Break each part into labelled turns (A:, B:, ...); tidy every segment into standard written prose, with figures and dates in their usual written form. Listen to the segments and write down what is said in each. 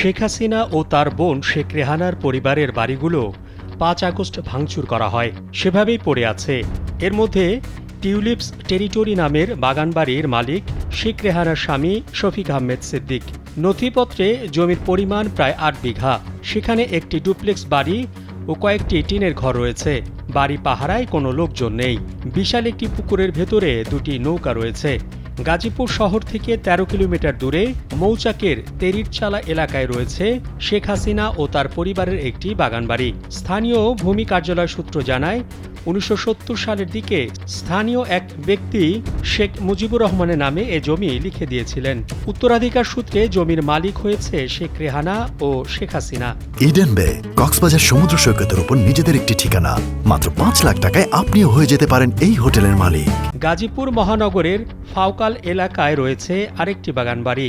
A: শেখ হাসিনা ও তার বোন শেখ রেহানার পরিবারের বাড়িগুলো ৫ আগস্ট ভাঙচুর করা হয়, সেভাবেই পড়ে আছে। এর মধ্যে টিউলিপস টেরিটরি নামের বাগানবাড়ির মালিক শেখ রেহানার স্বামী শফিক আহমেদ সিদ্দিক। নথিপত্রে জমির পরিমাণ প্রায় ৮ বিঘা। সেখানে একটি ডুপ্লেক্স বাড়ি ও কয়েকটি টিনের ঘর রয়েছে। বাড়ি পাহারায় কোনো লোকজন নেই। বিশাল একটি পুকুরের ভেতরে দুটি নৌকা রয়েছে। গাজীপুর শহর থেকে ১৩ কিলোমিটার দূরে মৌচাকের তেরিরচালা এলাকায় রয়েছে শেখ হাসিনা ও তার পরিবারের একটি বাগানবাড়ি। স্থানীয় ভূমি কার্যালয় সূত্র জানায়, ১৯৭০ সালের দিকে স্থানীয় এক ব্যক্তি শেখ মুজিবুর রহমানের নামে এ জমি লিখে দিয়েছিলেন। উত্তরাধিকার সূত্রে জমির মালিক হয়েছে শেখ রেহানা ও শেখ হাসিনা।
B: ইডেন বে কক্সবাজার সমুদ্র সৈকতের উপর নিজেদের একটি ঠিকানা। মাত্র ৫ লাখ টাকায় আপনিও হয়ে যেতে পারেন এই হোটেলের মালিক।
A: গাজীপুর মহানগরের ফাউকাল এলাকায় রয়েছে আরেকটি বাগানবাড়ি।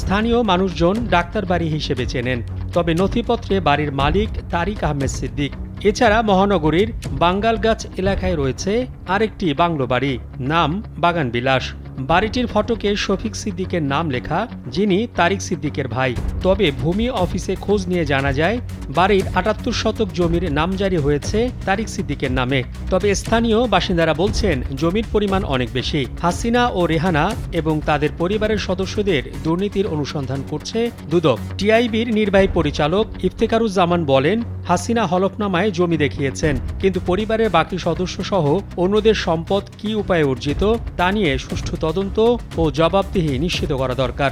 A: স্থানীয় মানুষজন ডাক্তার বাড়ি হিসেবে চেনেন, তবে নথিপত্রে বাড়ির মালিক তারিক আহমেদ সিদ্দিক। এছাড়া মহানগরীর বাঙ্গালগাছ এলাকায় রয়েছে আরেকটি বাংলো বাড়ি, নাম বাগান বিলাস। বাড়িটির ফটকে শফিক সিদ্দিকের নাম লেখা, যিনি তারিক সিদ্দিকের ভাই। তবে ভূমি অফিসে খোঁজ নিয়ে জানা যায়, বাড়ির ৭৮ শতক জমির নামজারি হয়েছে তারিক সিদ্দিকের নামে। তবে স্থানীয় বাসিন্দারা বলছেন, জমির পরিমাণ অনেক বেশি। হাসিনা ও রেহানা এবং তাদের পরিবারের সদস্যদের দুর্নীতির অনুসন্ধান করছে দুদক। টিআইবির নির্বাহী পরিচালক ইফতেখারুজ্জামান বলেন, হাসিনা হলফনামায় জমি দেখিয়েছেন, কিন্তু পরিবারের বাকি সদস্য সহ অন্যদের সম্পদ কী উপায়ে অর্জিত তা নিয়ে সুষ্ঠু তদন্ত ও জবাবদিহি নিশ্চিত করা দরকার।